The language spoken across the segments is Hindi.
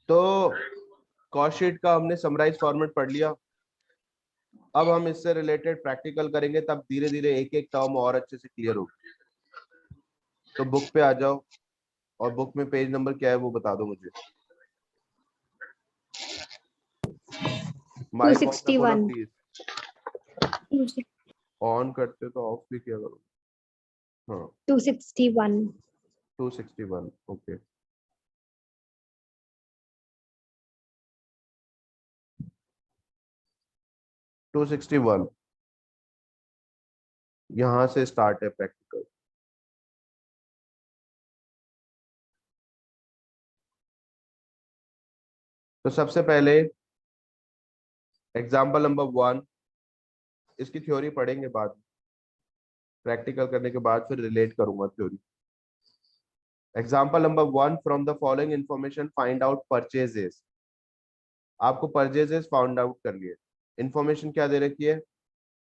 तो कॉस्ट शीट का हमने समराइज फॉर्मेट पढ़ लिया। अब हम इससे रिलेटेड प्रैक्टिकल करेंगे, तब धीरे धीरे एक एक टर्म और अच्छे से क्लियर होगी। तो बुक पे आ जाओ, और बुक में पेज नंबर क्या है वो बता दो मुझे। माइक ऑन करो प्लीज। ऑन करते तो ऑफ भी किया करो। हाँ 261 261 ओके। टू 261 यहां से स्टार्ट है प्रैक्टिकल। तो सबसे पहले एग्जाम्पल नंबर 1, इसकी थ्योरी पढ़ेंगे बाद में, प्रैक्टिकल करने के बाद फिर रिलेट करूंगा theory. Example number 1, from the following information find out purchases. आपको परचेजेस फाउंड आउट कर लिए। इंफॉर्मेशन क्या दे रखी है?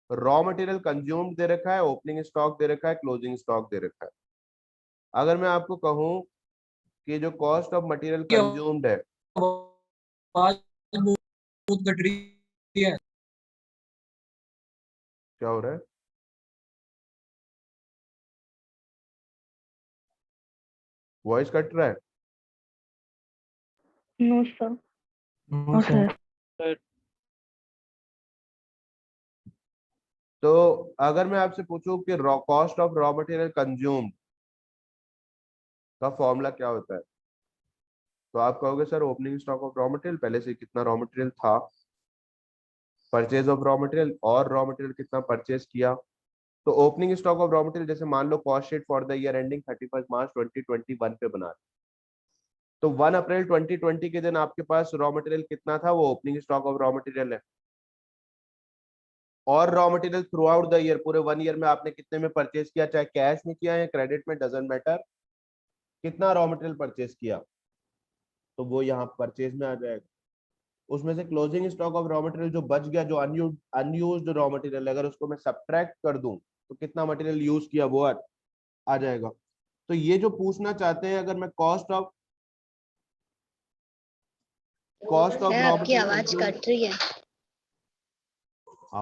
रॉ मटेरियल कंज्यूम्ड दे रखा है, ओपनिंग स्टॉक दे रखा है, क्लोजिंग स्टॉक दे रखा है। अगर मैं आपको कहूं कि जो कॉस्ट ऑफ मटेरियल कंज्यूम्ड है, बहुत घट रही है। क्या हो रहा है? वॉइस कट रहा है? No sir. No sir. तो अगर मैं आपसे पूछूं कि cost of raw material consumed का फॉर्मूला क्या होता है, तो आप कहोगे sir opening stock of raw material, पहले से कितना रॉ मटेरियल था, परचेज ऑफ रॉ मटेरियल, और रॉ मटेरियल कितना परचेज किया। तो opening stock of raw material, जैसे मान लो cost sheet for the year ending 31 March 2021 पे बना, तो 1 अप्रैल 2020 के दिन आपके पास रॉ मटेरियल कितना था, वो opening stock of raw material है। और raw material through out the year, पूरे 1 ईयर में आपने कितने में परचेज किया, चाहे कैश में किया या क्रेडिट में, डजेंट मैटर, कितना रॉ मटेरियल परचेज किया, तो वो यहाँ परचेज में आ जाएगा। उसमें से closing stock of raw material जो बच गया, जो अनयूज्ड रॉ मटेरियल, अगर उसको मैं सब्ट्रैक्ट कर दूं तो कितना मटेरियल यूज किया वो आ जाएगा। तो ये जो पूछना चाहते हैं, अगर मैं कॉस्ट ऑफ रॉ आपकी मटेरियल, आवाज कट रही है।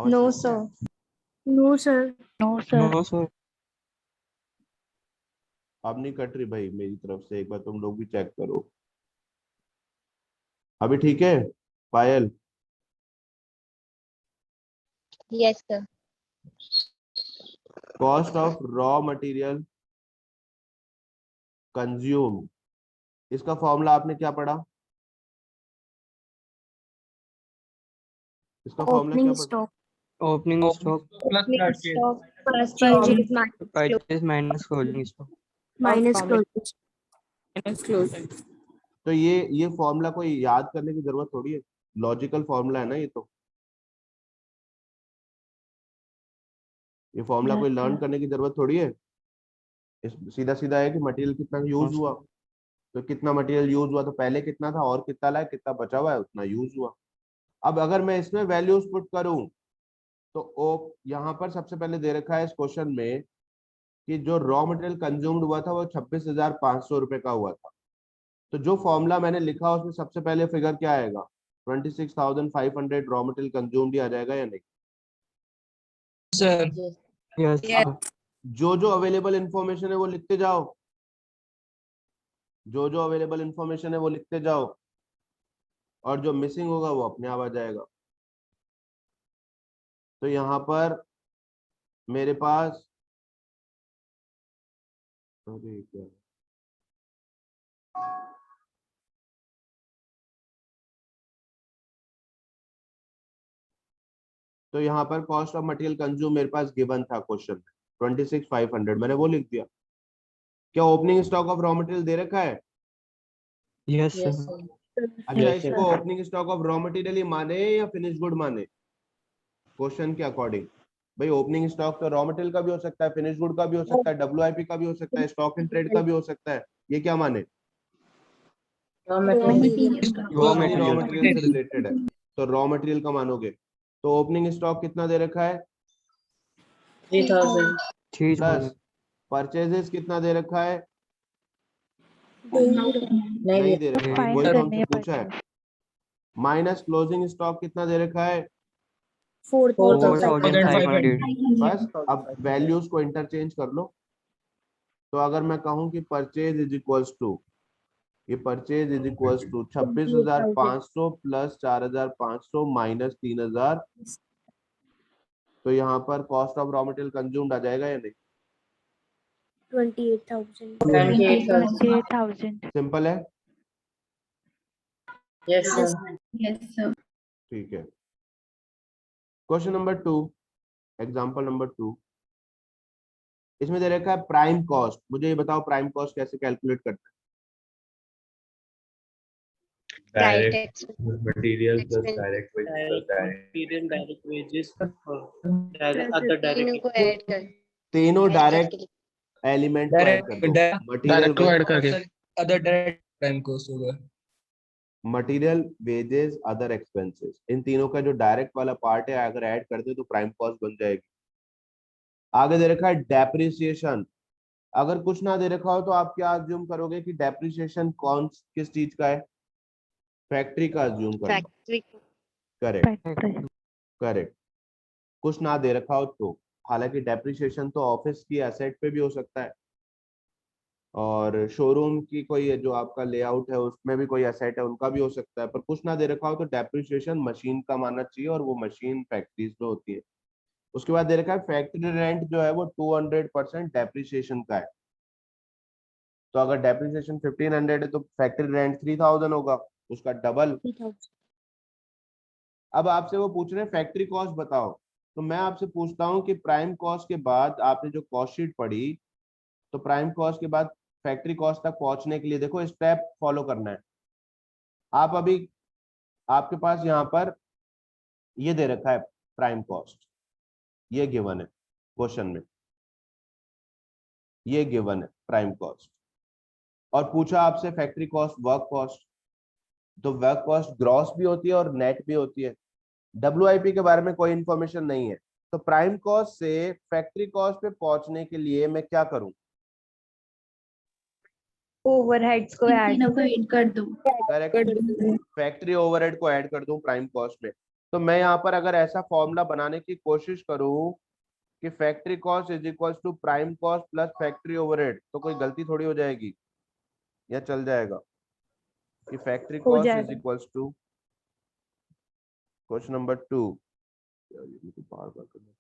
No sir. No sir. No sir. No sir. अब नहीं कट रही भाई मेरी तरफ से, एक बार तुम लोग भी चेक करो। अभी ठीक है Payal? Yes sir. Cost of raw material consume, इसका फॉर्मूला आपने क्या पढ़ा? इसका फॉर्मूला क्या ओपनिंग पढ़ा? Stock. Opening stock opening stock purchase purchase minus closing stock minus closing. तो ये फॉर्मूला कोई याद करने की जरूरत थोड़ी है, लॉजिकल फॉर्मूला है ना ये। तो ये फॉर्मूला कोई लर्न करने की जरूरत थोड़ी है। सीधा सीधा है कि मटेरियल कितना यूज हुआ, तो कितना मटेरियल यूज हुआ, तो पहले कितना था और कितना लाया, कितना बचा हुआ है उतना यूज हुआ। अब अगर मैं इसमें वैल्यूज पुट करूं, तो ओ यहाँ पर सबसे पहले दे रखा है इस क्वेश्चन में कि जो रॉ मटेरियल कंज्यूम्ड हुआ था वो 26,500 रुपए का हुआ था। तो जो फॉर्मूला मैंने लिखा उसमें सबसे पहले फिगर क्या आएगा? 26,500 रॉ मटेरियल कंज्यूम्ड ही आ जाएगा या नहीं? सर। Yes sir. जो जो अवेलेबल इंफॉर्मेशन है वो लिखते जाओ, जो जो अवेलेबल इंफॉर्मेशन है वो लिखते जाओ, और जो मिसिंग होगा वो अपने आप आ जाएगा। तो यहाँ पर मेरे पास, अरे क्या, तो यहाँ पर कॉस्ट ऑफ मटेरियल कंज्यूम मेरे पास गिवन था क्वेश्चन में 26,500, मैंने वो लिख दिया। क्या opening stock of raw material दे रखा है? Yes sir. अच्छा, इसको opening stock of raw material ही माने या फिनिश गुड माने क्वेश्चन के अकॉर्डिंग? भाई ओपनिंग स्टॉक तो रॉ मटेरियल का भी हो सकता है, फिनिश गुड का भी हो सकता है, WIP का भी हो सकता है, स्टॉक इन ट्रेड का भी हो सकता है। ये क्या माने? Raw raw material. मटेरियल से रिलेटेड है, तो रॉ मटेरियल का मानोगे। तो ओपनिंग स्टॉक कितना दे रखा है? 3000 प्लस परचेजेस कितना दे रखा है? नहीं दे रखा, फाइंड वही तो करनी हमसे है पूछा है। परचेज। माइनस क्लोजिंग स्टॉक कितना दे रखा है? 4500। बस अब वैल्यूज को इंटरचेंज कर लो। तो अगर मैं कहूं कि परचेज इज इक्वल्स टू, ये purchase is equals to 26,500 plus 4,500 minus 3,000, तो यहाँ पर cost of raw material consumed आ जाएगा या नहीं? 28,000। सिंपल है, Yes, sir. ठीक है। क्वेश्चन नंबर 2, एग्जांपल नंबर 2, इसमें दे रखा है प्राइम कॉस्ट। मुझे ये बताओ प्राइम कॉस्ट कैसे कैलकुलेट करते Direct material plus expense. direct wages plus direct. Material, direct wages, other तीनों direct को ऐड कर हैं? तीनों add डायरेक्ट करके एलिमेंट को ऐड कर दो। Material other direct time cost होगा। मटेरियल, वेजेस, अदर एक्सपेंसेस, इन तीनों का जो डायरेक्ट वाला पार्ट है अगर ऐड कर दे तो प्राइम कॉस्ट बन जाएगी। आगे दे रखा है डेप्रिसिएशन। अगर कुछ ना दे रखा हो तो आप क्या अज्यूम करोगे कि डेप्रिसिएशन कौन किस चीज का है? फैक्ट्री का अज्यूम कर लो। Factory correct, correct. कुछ ना दे रखा हो तो, हालांकि डेप्रिसिएशन तो ऑफिस की एसेट पे भी हो सकता है, और शोरूम की कोई जो आपका लेआउट है उसमें भी कोई एसेट है उनका भी हो सकता है, पर कुछ ना दे रखा हो तो डेप्रिसिएशन मशीन का मानना चाहिए, और वो मशीन फैक्ट्रीज में होती है। उसके बाद दे रखा है फैक्ट्री रेंट जो है वो 200% डेप्रिसिएशन का है। तो अगर डेप्रिसिएशन 1500 है तो फैक्ट्री रेंट 3000 होगा, उसका डबल। अब आपसे वो पूछ रहे हैं फैक्ट्री कॉस्ट बताओ, तो मैं आपसे पूछता हूँ कि प्राइम कॉस्ट के बाद आपने जो कॉस्ट शीट पढ़ी, तो प्राइम कॉस्ट के बाद फैक्ट्री कॉस्ट तक पहुंचने के लिए देखो स्टेप फॉलो करना है। आप अभी, आपके पास यहाँ पर ये दे रखा है प्राइम कॉस्ट, ये गिवन है क्वेश्चन में, ये गिवन है प्राइम कॉस्ट, और पूछा आपसे फैक्ट्री कॉस्ट, वर्क कॉस्ट। तो वर्क कॉस्ट ग्रॉस भी होती है और नेट भी होती है। WIP के बारे में कोई इंफॉर्मेशन नहीं है, तो प्राइम कॉस्ट से फैक्ट्री कॉस्ट पे पहुंचने के लिए मैं क्या करूं? ओवरहेड्स को ऐड कर दो। करेक्ट, फैक्ट्री ओवरहेड को ऐड कर दूं प्राइम कॉस्ट में। तो मैं यहाँ पर अगर ऐसा फॉर्मूला बनाने की कोशिश करूं कि factory cost is equals to prime cost plus factory overhead, तो कोई गलती थोड़ी हो जाएगी, या चल जाएगा कि factory cost is equals to, question number 2, बार बार करना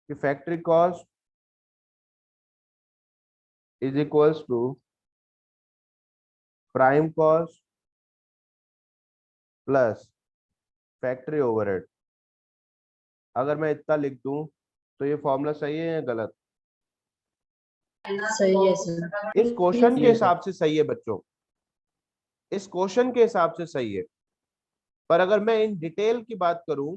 कि factory cost is equals to prime cost plus factory overhead. अगर मैं इतना लिख दूं तो ये फॉर्मूला सही है या गलत? सही है सर। इस क्वेश्चन के हिसाब से सही है बच्चों, इस क्वेश्चन के हिसाब से सही है, पर अगर मैं इन डिटेल की बात करूं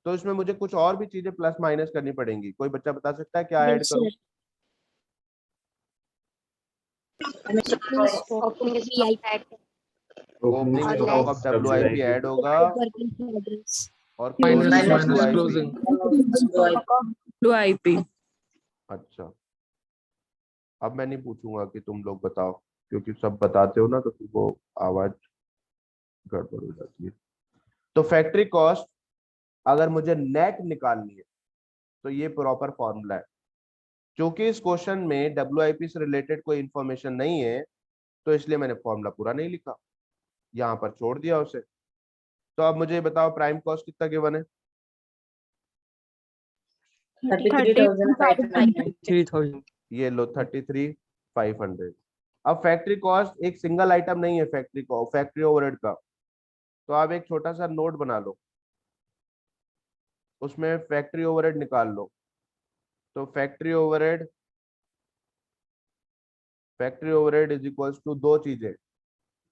तो इसमें मुझे कुछ और भी चीजें प्लस माइनस करनी पड़ेंगी। कोई बच्चा बता सकता है क्या ऐड करूं? ओपनिंग स्टॉक ऐड ओपनिंग और स्टॉक ऑफ WIP ऐड होगा, और क्लोजिंग WIP। अच्छा, अब मैं नहीं पूछूंगा कि तुम लोग बताओ, क्योंकि सब बताते हो ना तो फिर वो आवाज गड़बड़ हो जाती है। तो फैक्ट्री कॉस्ट अगर मुझे नेट निकालनी है तो ये प्रॉपर फॉर्मूला है। क्योंकि इस क्वेश्चन में WIP से रिलेटेड कोई इंफॉर्मेशन नहीं है तो इसलिए मैंने फॉर्मूला पूरा नहीं लिखा, यहाँ पर छोड़ दिया उसे। तो अब मुझे बताओ प्राइम कॉस्ट कितना गिवन है? 33,500। ये लो 33,500। अब फैक्ट्री कॉस्ट एक सिंगल आइटम नहीं है, फैक्ट्री ओवरहेड का, तो आप एक छोटा सा नोट बना लो, उसमें फैक्ट्री ओवरहेड निकाल लो। तो factory overhead is equals to दो चीजें,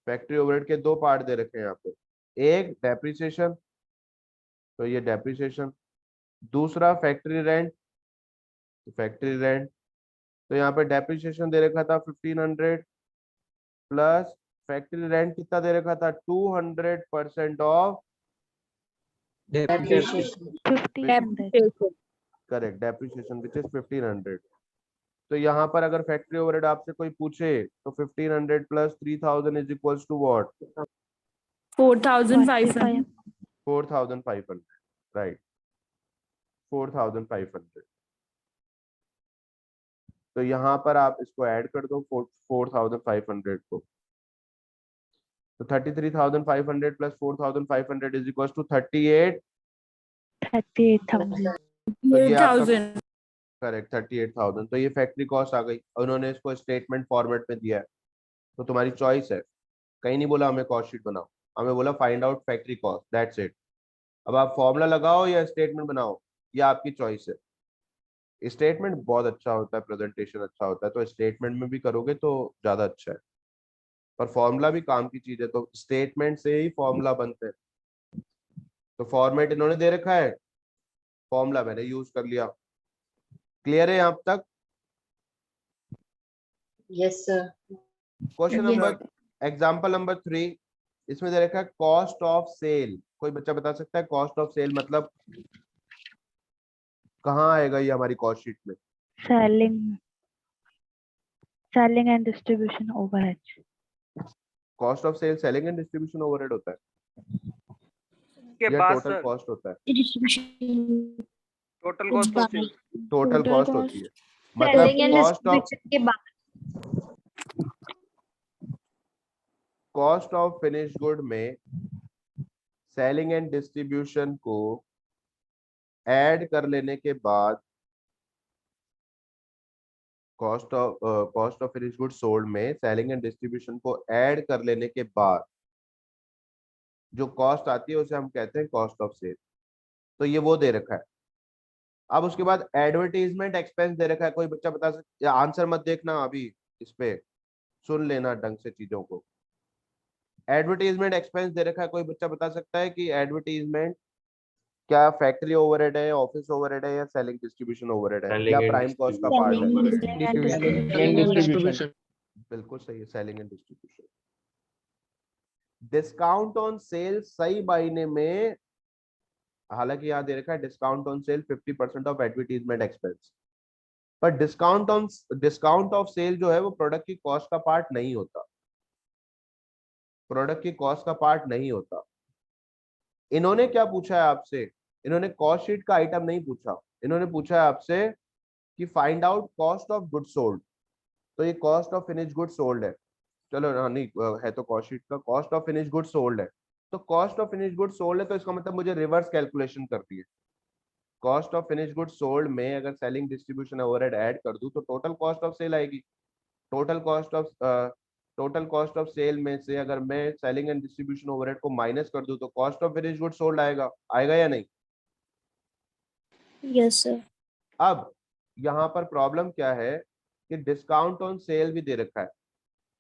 फैक्ट्री ओवरहेड के दो पार्ट दे रखे हैं यहाँ पे, एक डेप्रिसिएशन, तो ये डेप्रिसिएशन, दूसरा फैक्ट्री रेंट, तो फैक्ट्री रेंट। तो यहाँ पे डेप्रिसिएशन दे रखा था 1500 प्लस फैक्ट्री रेंट कितना दे रखा था? 200% of Depreciation. 1500. Correct depreciation which is 1500। तो यहाँ पर अगर फैक्ट्री ओवरहेड आपसे कोई पूछे तो 1500 plus 3000 is equals to what? 4500. 4500, right, 4500। तो यहाँ पर आप इसको ऐड कर दो 4500 को, तो 33500 प्लस 4500 इज इक्वल्स टू 38। 38,000. तो ये आपका 8,000. करेक्ट 38,000। तो ये फैक्ट्री कॉस्ट आ गई और उन्होंने इसको स्टेटमेंट फॉर्मेट में दिया है। तो तुम्हारी चॉइस है, कहीं नहीं बोला हमें कॉस्ट शीट बनाओ, हमें बोला find out factory cost, that's it. अब आप फॉर्मूला लगाओ या स्टेटमेंट बनाओ, ये आपकी चॉइस है। स्टेटमेंट बहुत अच्छा होता है, प्रेजेंटेशन अच्छा होता है, तो स्टेटमेंट में भी करोगे तो ज्यादा अच्छा है, पर फॉर्मूला भी काम की चीज है, तो स्टेटमेंट से ही फॉर्मूला बनते हैं। तो फॉर्मेट इन्होंने दे रखा है, फॉर्मूला मैंने यूज कर लिया। क्लियर है यहाँ तक? Yes, sir. Question Yes. Number, example number 3, इसमें दे रखा है कॉस्ट ऑफ सेल। कोई बच्चा बता सकता है कॉस्ट ऑफ सेल मतलब कहाँ आएगा ये हमारी कॉस्ट शीट में? Selling and distribution overheads. Cost of sale selling and distribution overhead होता है के या बाद टोटल सर कॉस्ट होता है? Total cost of sale total Total cost cost. होती है, मतलब Selling and cost of distribution के बाद कॉस्ट ऑफ फिनिश गुड में सेलिंग एंड डिस्ट्रीब्यूशन को ऐड कर लेने के बाद, cost of finish good sold में सेलिंग एंड डिस्ट्रीब्यूशन को ऐड कर लेने के बाद जो कॉस्ट आती है उसे हम कहते हैं कॉस्ट ऑफ सेल। तो ये वो दे रखा है। अब उसके बाद एडवर्टीजमेंट एक्सपेंस दे रखा है। कोई बच्चा बता सकता, आंसर मत देखना अभी, इस पे सुन लेना ढंग से चीजों को। एडवर्टीजमेंट एक्सपेंस दे रखा है, कोई बच्चा बता सकता है कि एडवर्टीजमेंट क्या फैक्ट्री ओवरहेड है, ऑफिस ओवरहेड है या सेलिंग डिस्ट्रीब्यूशन ओवरहेड है Selling या and प्राइम कॉस्ट का पार्ट है? Selling and distribution. बिल्कुल सही है, selling and distribution. Discount on sale सही मायने में, हालांकि यहाँ दे रखा है discount on sale 50% of advertisement expense, पर डिस्काउंट ऑफ सेल जो है वो प्रोडक्ट की कॉस्ट का पार्ट नहीं होता, प्रोडक्ट की कॉस्ट का पार्ट नहीं होता। इन्होंने क्या पूछा है आपसे? इन्होंने कॉस्ट शीट का आइटम नहीं पूछा, इन्होंने पूछा है आपसे कि find out cost of good sold. तो ये cost of finish good sold है, चलो हाँ नहीं है तो कॉस्ट शीट का cost of finish good sold है, तो cost of finish good sold है तो इसका मतलब मुझे रिवर्स कैलकुलेशन करती है। Cost of finish good sold में अगर सेलिंग डिस्ट्रीब्यूशन ओवरहेड ऐड कर दूं तो टोटल कॉस्ट ऑफ सेल आएगी। टोटल कॉस्ट ऑफ सेल में से अगर मैं सेलिंग एंड डिस्ट्रीब्यूशन ओवरहेड को माइनस कर दूं तो cost of finish good sold आएगा, आएगा या नहीं? Yes, sir. अब यहाँ पर प्रॉब्लम क्या है कि डिस्काउंट ऑन सेल भी दे रखा है।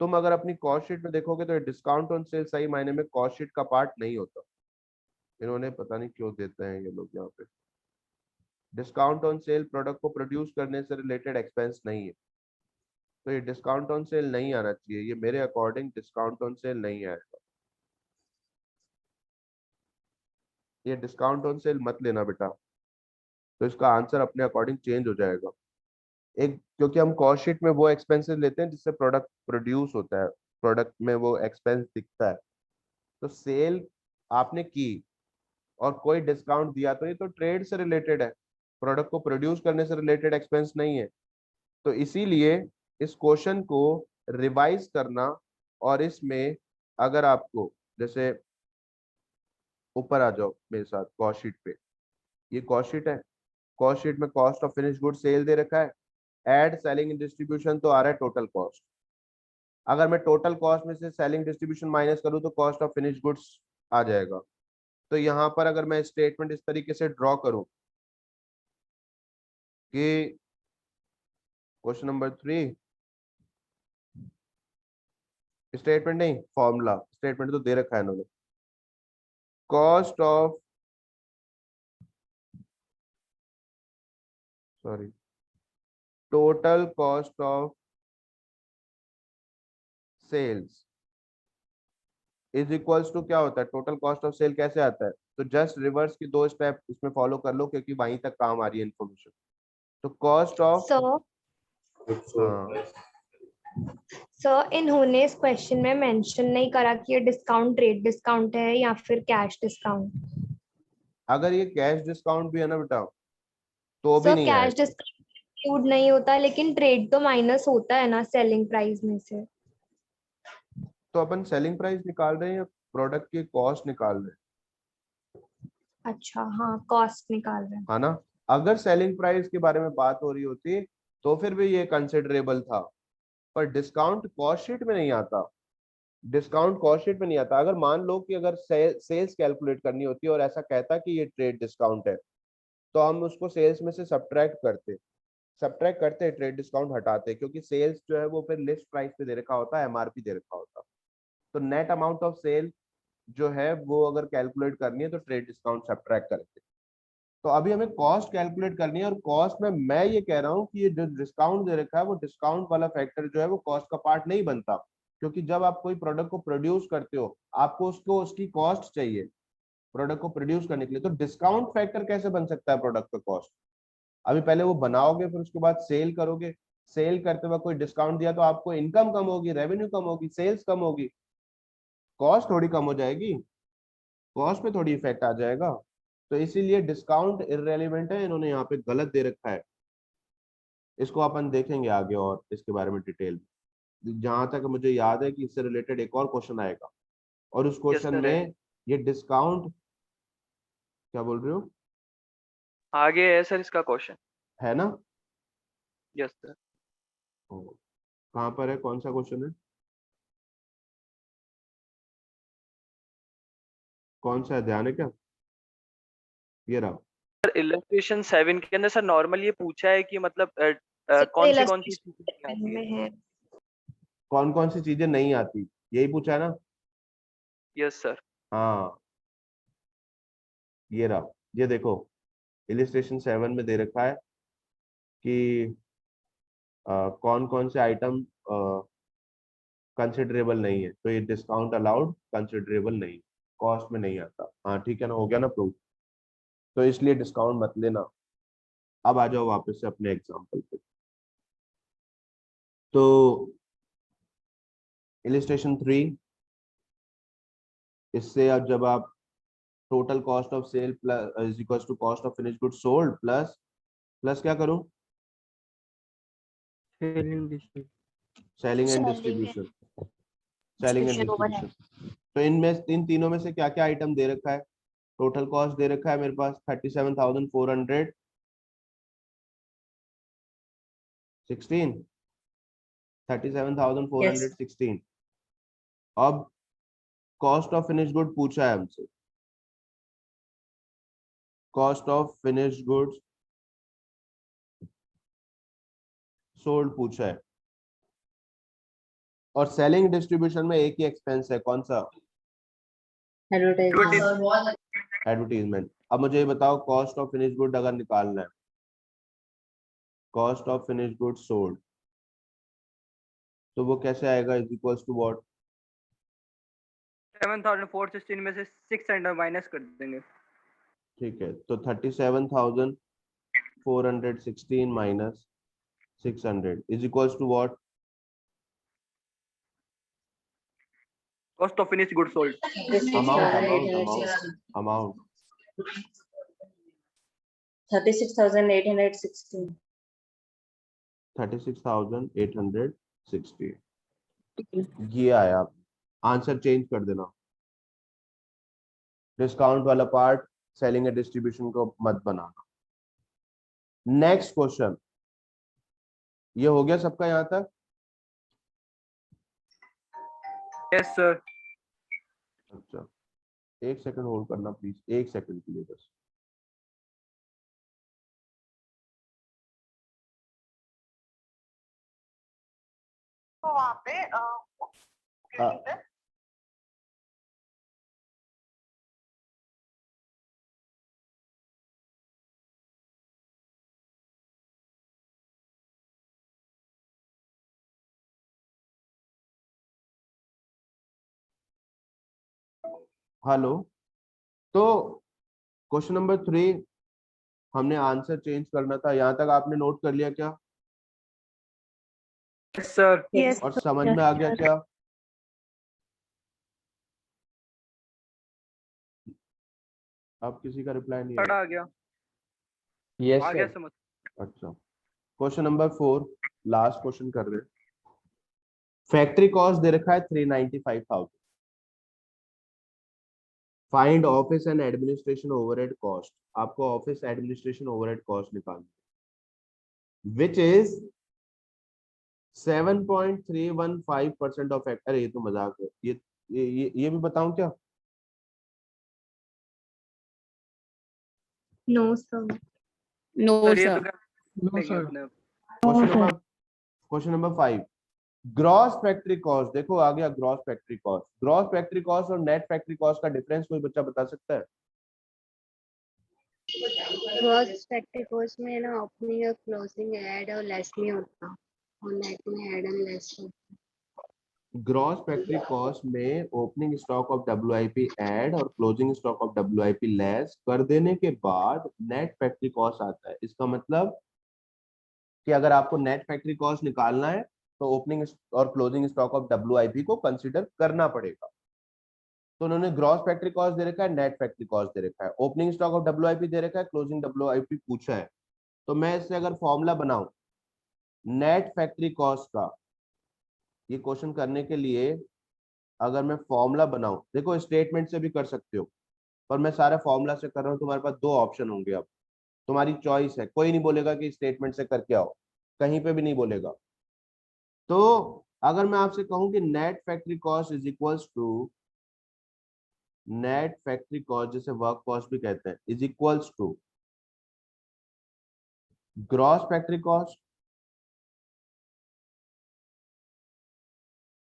तुम अगर अपनी कॉस्ट शीट में देखोगे तो डिस्काउंट ऑन सेल सही मायने में कॉस्ट शीट का पार्ट नहीं होता। इन्होंने पता नहीं क्यों देते हैं ये लोग यहाँ पे। डिस्काउंट ऑन सेल प्रोडक्ट को प्रोड्यूस करने से रिलेटेड एक्सपेंस नहीं है, तो ये डिस्काउंट ऑन सेल नहीं आना चाहिए, ये मेरे अकॉर्डिंग डिस्काउंट ऑन सेल नहीं आएगा। ये डिस्काउंट ऑन सेल मत लेना बेटा, तो इसका आंसर अपने अकॉर्डिंग चेंज हो जाएगा। एक, क्योंकि हम कॉस्ट शीट में वो एक्सपेंसेस लेते हैं जिससे प्रोडक्ट प्रोड्यूस होता है, प्रोडक्ट में वो एक्सपेंस दिखता है। तो सेल आपने की और कोई डिस्काउंट दिया तो ये तो ट्रेड से रिलेटेड है, प्रोडक्ट को प्रोड्यूस करने से रिलेटेड एक्सपेंस नहीं है। तो इसीलिए इस क्वेश्चन को रिवाइज करना, और इसमें अगर आपको जैसे ऊपर आ जाओ मेरे साथ कॉस्ट शीट पे, ये कॉस्ट शीट है, कॉस्ट शीट में cost of finish good sale दे रखा है, एड सेलिंग एंड डिस्ट्रीब्यूशन तो आ रहा है टोटल कॉस्ट। अगर मैं टोटल कॉस्ट में से सेलिंग डिस्ट्रीब्यूशन माइनस करूं तो कॉस्ट ऑफ फिनिश गुड्स आ जाएगा। तो यहाँ पर अगर मैं स्टेटमेंट इस तरीके से ड्रॉ करूं कि क्वेश्चन नंबर 3, स्टेटमेंट नहीं फॉर्मूला, स्टेटमेंट तो दे रखा है इन्होंने, cost of sorry total cost of sales is equals to क्या होता है, टोटल कॉस्ट ऑफ सेल कैसे आता है, तो जस्ट रिवर्स की 2 स्टेप इसमें फॉलो कर लो क्योंकि वहीं तक काम आ रही है इन्फॉर्मेशन। तो कॉस्ट ऑफ, सो हाँ सर इन्होंने इस क्वेश्चन में मेंशन नहीं करा कि ये डिस्काउंट रेट डिस्काउंट है या फिर कैश डिस्काउंट। अगर ये कैश डिस्काउंट भी है ना बेटा तो भी सर नहीं कैश आएगा। डिस्काउंट इंक्लूड नहीं होता, लेकिन ट्रेड तो माइनस होता है ना सेलिंग प्राइस में से। तो अपन सेलिंग प्राइस निकाल रहे हैं या प्रोडक्ट की कॉस्ट निकाल रहे हैं, अच्छा हाँ, कॉस्ट निकाल रहे हैं। है ना। अगर सेलिंग प्राइस के बारे में बात हो रही होती तो फिर भी ये कंसिडरेबल था, पर डिस्काउंट कॉस्ट शीट में नहीं आता। डिस्काउंट कॉस्ट शीट में नहीं आता। अगर मान लो कि अगर सेल्स कैलकुलेट करनी होती है और ऐसा कहता कि ये ट्रेड डिस्काउंट है, तो हम उसको सेल्स में से सब्ट्रैक्ट करते ट्रेड डिस्काउंट हटाते, क्योंकि सेल्स जो है वो फिर लिस्ट प्राइस पे दे रखा होता है, एमआरपी दे रखा होता। तो नेट अमाउंट ऑफ सेल जो है वो अगर कैलकुलेट करनी है तो ट्रेड डिस्काउंट सब्ट्रैक्ट करेंगे। तो अभी हमें कॉस्ट कैलकुलेट करनी है, और कॉस्ट में मैं ये कह रहा हूँ कि ये जो डिस्काउंट दे रखा है वो डिस्काउंट वाला फैक्टर जो है वो कॉस्ट का पार्ट नहीं बनता, क्योंकि जब आप कोई प्रोडक्ट को प्रोड्यूस करते हो आपको उसको उसकी कॉस्ट चाहिए प्रोडक्ट को प्रोड्यूस करने के लिए। तो डिस्काउंट फैक्टर कैसे बन सकता है प्रोडक्ट का कॉस्ट? अभी पहले वो बनाओगे फिर उसके बाद सेल करोगे, सेल करते वक्त कोई डिस्काउंट दिया तो आपको इनकम कम होगी, रेवेन्यू कम होगी, सेल्स कम होगी, कॉस्ट थोड़ी कम हो जाएगी, कॉस्ट पे थोड़ी इफेक्ट आ जाएगा। तो इसीलिए डिस्काउंट इररेलेवेंट है, इन्होंने यहाँ पे गलत दे रखा है। इसको अपन देखेंगे आगे और इसके बारे में डिटेल में। जहां तक मुझे याद है कि इससे रिलेटेड एक और क्वेश्चन आएगा, और उस यस क्वेश्चन सर है। में ये डिस्काउंट, क्या बोल रहे हो, आगे है सर इसका क्वेश्चन। है ना? Yes sir. ओ, कहाँ पर है, कौन सा क्वेश्चन है, कौन सा है, ध्यान है क्या? ये रहा। सर इलस्ट्रेशन 7 के अंदर सर नॉर्मल ये पूछा है कि मतलब कौन सी चीजें नहीं आती है। में है। कौन कौन सी चीजें नहीं आती, यही पूछा है ना? Yes sir. हाँ, ये रहा। ये देखो, इलिस्ट्रेशन 7 में दे रखा है कि कौन कौन से आइटम कंसिडरेबल नहीं है, तो ये डिस्काउंट अलाउड कंसिडरेबल नहीं, कॉस्ट में नहीं आता। हाँ ठीक है ना, हो गया ना प्रूफ। तो इसलिए डिस्काउंट मत लेना। अब आ जाओ वापस से अपने एग्जांपल पे। तो इलिस्ट्रेशन 3, इससे अब जब आप total cost of sale plus is equal to cost of finish good sold plus plus क्या करूं, selling and distribution, selling and distribution. तो इनमें इन तीनों में से क्या क्या आइटम दे रखा है? टोटल कॉस्ट दे रखा है मेरे पास 37,416, 37,416। अब कॉस्ट ऑफ फिनिश गुड पूछा है हमसे, cost of finish goods sold पूछा है, और सेलिंग डिस्ट्रीब्यूशन में एक ही एक्सपेंस है, कौन सा? एडवर्टीजमेंट। अब मुझे ये बताओ कॉस्ट ऑफ फिनिश गुड अगर निकालना है, cost of finish good sold, तो वो कैसे आएगा, इज इक्वल्स टू व्हाट? 7416 में से 600 माइनस कर देंगे। ठीक है, तो 37,416 minus 600 is equals to what? Cost of finish good sold. Amount amount amount amount 36,816 36,860 ये आया। आंसर चेंज कर देना, डिस्काउंट वाला पार्ट सेलिंग एंड डिस्ट्रीब्यूशन को मत बनाना। नेक्स्ट क्वेश्चन, ये हो गया सबका यहाँ तक? Yes sir. अच्छा, एक सेकंड होल्ड करना प्लीज, एक सेकंड के लिए बस। तो वहाँ पे हेलो, तो क्वेश्चन नंबर 3 हमने आंसर चेंज करना था, यहाँ तक आपने नोट कर लिया क्या सर Yes. और समझ में आ गया क्या? अब किसी का रिप्लाई नहीं पढ़ा आया। आ गया यस आ गया सर। समझ। अच्छा, क्वेश्चन नंबर 4 लास्ट क्वेश्चन कर रहे हैं। फैक्ट्री कॉस्ट दे रखा है 395,000। Find office and administration overhead cost. आपको ऑफिस एडमिनिस्ट्रेशन ओवरहेड कॉस्ट निकालनी, विच इज 7.315% ऑफ फैक्टर। ये तो मजाक है, ये भी बताऊं क्या? No, sir. नो सर ये तो सर। लेंगे अपने question number 5 gross factory cost. देखो आ गया gross factory cost. Gross factory cost और नेट फैक्ट्री कॉस्ट का डिफरेंस कोई बच्चा बता सकता है? ग्रॉस फैक्ट्री कॉस्ट में ना ओपनिंग और क्लोजिंग ऐड और लेस नहीं होता और नेट में ऐड एंड लेस होता। ग्रॉस फैक्ट्री कॉस्ट में opening stock of WIP add और closing stock of WIP less कर देने के बाद नेट फैक्ट्री कॉस्ट आता है। इसका मतलब कि अगर आपको नेट फैक्ट्री कॉस्ट निकालना है तो ओपनिंग और क्लोजिंग स्टॉक ऑफ WIP को कंसीडर करना पड़ेगा। तो उन्होंने ग्रॉस फैक्ट्री कॉस्ट दे रखा है, नेट फैक्ट्री कॉस्ट दे रखा है, ओपनिंग स्टॉक ऑफ WIP दे रखा है, क्लोजिंग WIP पूछा है। तो मैं इससे अगर फॉर्मूला बनाऊं नेट फैक्ट्री कॉस्ट का, ये क्वेश्चन करने के लिए अगर मैं फॉर्मूला बनाऊं, देखो स्टेटमेंट से भी कर सकते हो पर मैं सारा फॉर्मूला से कर रहा हूं। तुम्हारे पास 2 ऑप्शन होंगे, अब तुम्हारी चॉइस है। कोई नहीं बोलेगा कि स्टेटमेंट से करके आओ, कहीं पे भी नहीं बोलेगा। तो अगर मैं आपसे कहूं कि net factory cost is equals to, net factory cost जिसे वर्क कॉस्ट भी कहते हैं, is equals to gross factory cost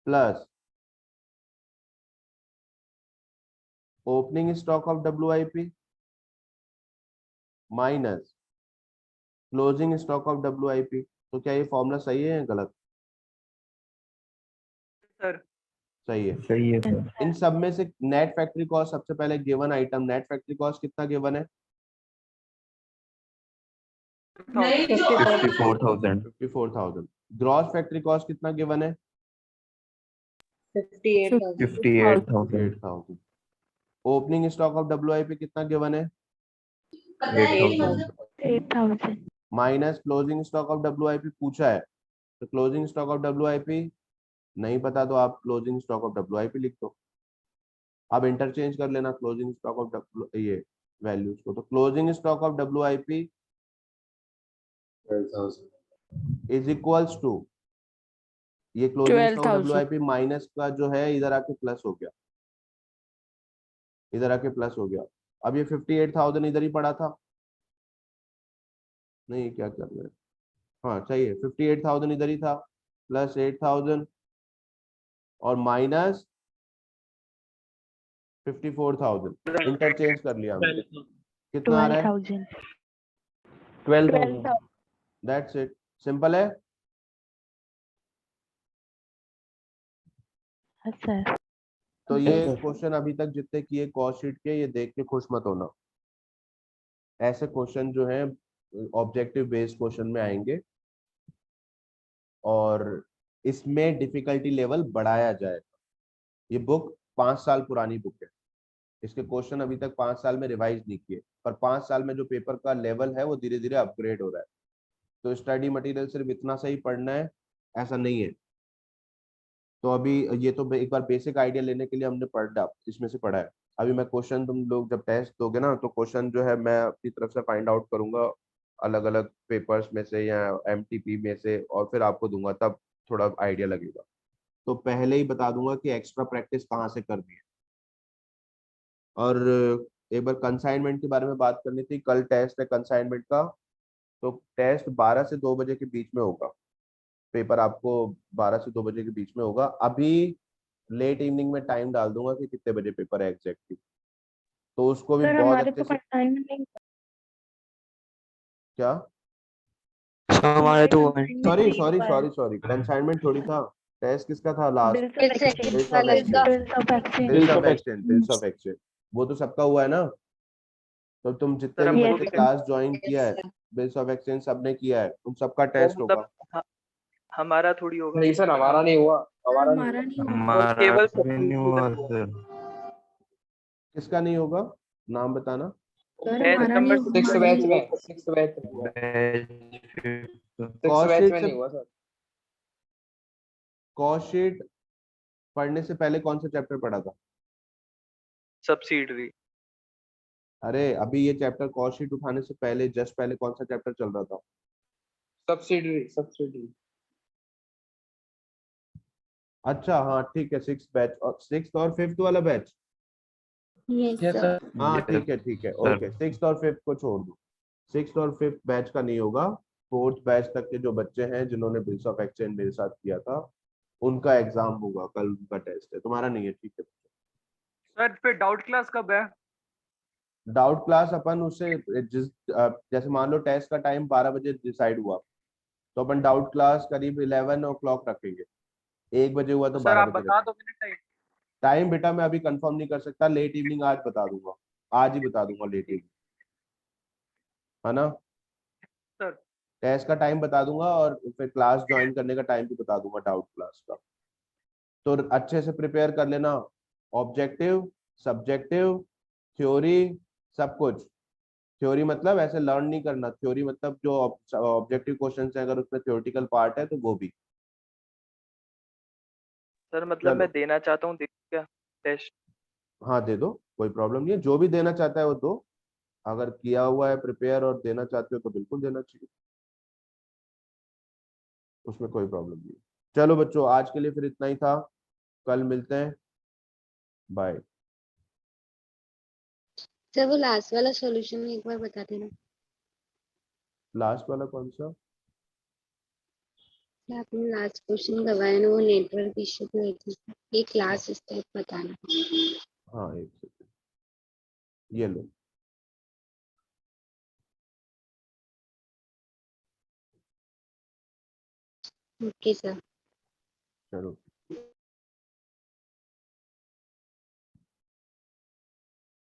plus opening stock of WIP minus closing stock of WIP। तो क्या ये फॉर्मूला सही है या गलत? सर सही है। सही है सर। इन सब में से नेट फैक्ट्री कॉस्ट सबसे पहले given item, net factory cost कितना गिवन है? 54,000। 54,000। ग्रॉस फैक्ट्री कॉस्ट कितना गिवन है? 58,000। 58,000। 8,000। ओपनिंग स्टॉक ऑफ WIP कितना गिवन है? 8,000। 8,000. Minus closing stock of WIP पूछा है, तो क्लोजिंग स्टॉक ऑफ WIP नहीं पता तो आप क्लोजिंग स्टॉक ऑफ WIP लिख दो। अब इंटरचेंज कर लेना क्लोजिंग स्टॉक ऑफ ये वैल्यूज को। तो closing stock of WIP 12,000। Is equals to ये क्लोजिंग स्टॉक 12,000. WIP माइनस का जो है इधर आके प्लस हो गया, इधर आके प्लस हो गया। अब ये 58,000 इधर ही पड़ा था, नहीं क्या कर रहे हैं, हाँ सही है, 58,000 इधर ही था प्लस 8,000 और माइनस 54,000 इंटरचेंज कर लिया हमने। कितना आ रहा है? 12,000. 12,000। दैट्स इट, सिंपल है। Yes, sir. तो ये क्वेश्चन अभी तक जितने किए कॉस्ट शीट के, ये देख के खुश मत होना। ऐसे क्वेश्चन जो है ऑब्जेक्टिव बेस्ड क्वेश्चन में आएंगे और इसमें डिफिकल्टी लेवल बढ़ाया जाएगा। ये बुक 5 साल पुरानी बुक है, इसके क्वेश्चन अभी तक 5 साल में रिवाइज नहीं किए, पर 5 साल में जो पेपर का लेवल है वो धीरे धीरे अपग्रेड हो रहा है। तो स्टडी मटेरियल सिर्फ इतना सही पढ़ना है ऐसा नहीं है। तो अभी ये तो एक बार बेसिक आइडिया लेने के लिए हमने पढ़ा, इसमें से पढ़ा है। अभी मैं क्वेश्चन, तुम लोग जब टेस्ट दोगे ना तो क्वेश्चन जो है मैं अपनी तरफ से फाइंड आउट करूंगा अलग अलग पेपर्स में से या MTP में से, और फिर आपको दूंगा, तब थोड़ा आइडिया लगेगा। तो पहले ही बता दूंगा कि एक्स्ट्रा प्रैक्टिस कहाँ से करनी है। और एक बार कंसाइनमेंट के बारे में बात करनी थी, कल टेस्ट है कंसाइनमेंट का। तो टेस्ट 12 से 2 बजे के बीच में होगा, पेपर आपको 12 से 2 बजे के बीच में होगा। अभी लेट इवनिंग में टाइम डाल दूंगा कि कितने बजे पेपर है एग्जैक्टली, तो उसको भी सर बहुत हमारे अच्छे तो से। कंसाइनमेंट नहीं। क्या? हमारे तो सॉरी कंसाइनमेंट थोड़ी था, टेस्ट किसका था last? Bills of exchange. Bills of exchange. Bills of exchange. Bills of exchange, वो तो सबका हुआ है ना। तो तुम जितने सर, भी हम बच्चे वो भी क्लास ज्वाइन किया है, बिल्स ऑफ एक्सचेंज सबने किया है, उन सबका टेस्ट मतलब होगा। हमारा थोड़ी होगा। नहीं सर, हमारा नहीं हुआ, हमारा नहीं हमारा हुआ। नहीं हुआ। हमारा केवल भी नहीं हुआ सर। किसका नहीं होगा, नाम बताना। सर बैच हमारा नंबर नहीं सिक्स हुआ। बैच में, सिक्स बैच में हुआ, सिक्स कॉस्ट बैच शीट में से, नहीं हुआ सर। कॉस्ट शीट पढ़ने से पहले कौन सा चैप्टर पढ़ा था? सब्सिडरी। अरे अभी ये चैप्टर कॉस्ट शीट उठाने से पहले, जस्ट पहले कौन सा चैप्टर चल रहा था? Subsidiary, subsidiary. अच्छा हाँ ठीक है, सिक्स बैच और सिक्स और फिफ्थ वाला batch. Yes yes sir. Sir. हाँ ठीक है सर। ओके, सिक्स और फिफ्थ को छोड़ दो, सिक्स और फिफ्थ बैच का नहीं होगा। फोर्थ बैच तक के जो बच्चे हैं जिन्होंने बिल्स ऑफ एक्सचेंज मेरे साथ किया था, उनका एग्जाम होगा कल, उनका टेस्ट है, तुम्हारा नहीं है, ठीक है। सर फिर डाउट क्लास कब है? डाउट क्लास अपन उससे जैसे मान लो टेस्ट का टाइम 12 बजे डिसाइड हुआ, तो अपन डाउट क्लास करीब 11 o'clock रखेंगे। 1 बजे हुआ तो सर 12 आप बजे बता रखेंगे। दो मैंने टाइम। टाइम बेटा मैं अभी कंफर्म नहीं कर सकता, लेट इवनिंग आज बता दूंगा, आज ही बता दूंगा लेट इवनिंग, है ना। सर टेस्ट का टाइम बता दूंगा और फिर क्लास ज्वाइन करने का टाइम भी बता दूंगा डाउट क्लास का। तो अच्छे से प्रिपेयर कर लेना, ऑब्जेक्टिव, सब्जेक्टिव, थ्योरी, सब कुछ। थ्योरी मतलब ऐसे लर्न नहीं करना, थ्योरी मतलब जो ऑब्जेक्टिव क्वेश्चन है, अगर उसमें थ्योरेटिकल पार्ट है तो वो भी। सर मतलब चलो मैं देना चाहता हूँ, देख क्या टेस्ट? हाँ दे दो, कोई प्रॉब्लम नहीं है, जो भी देना चाहता है वो दो। अगर किया हुआ है प्रिपेयर और देना चाहते हो तो बिल्कुल देना चाहिए, उसमें कोई प्रॉब्लम नहीं है। चलो बच्चों आज के लिए फिर इतना ही था, कल मिलते हैं, बाय। सर वो लास्ट वाला सॉल्यूशन एक बार बता देना। लास्ट वाला कौन सा? आपने लास्ट क्वेश्चन करवाया ना, वो नेटवर्क इश्यू की वजह से, एक लास्ट स्टेप बताना। हाँ एक सेकंड, ये लो। Okay sir. चलो।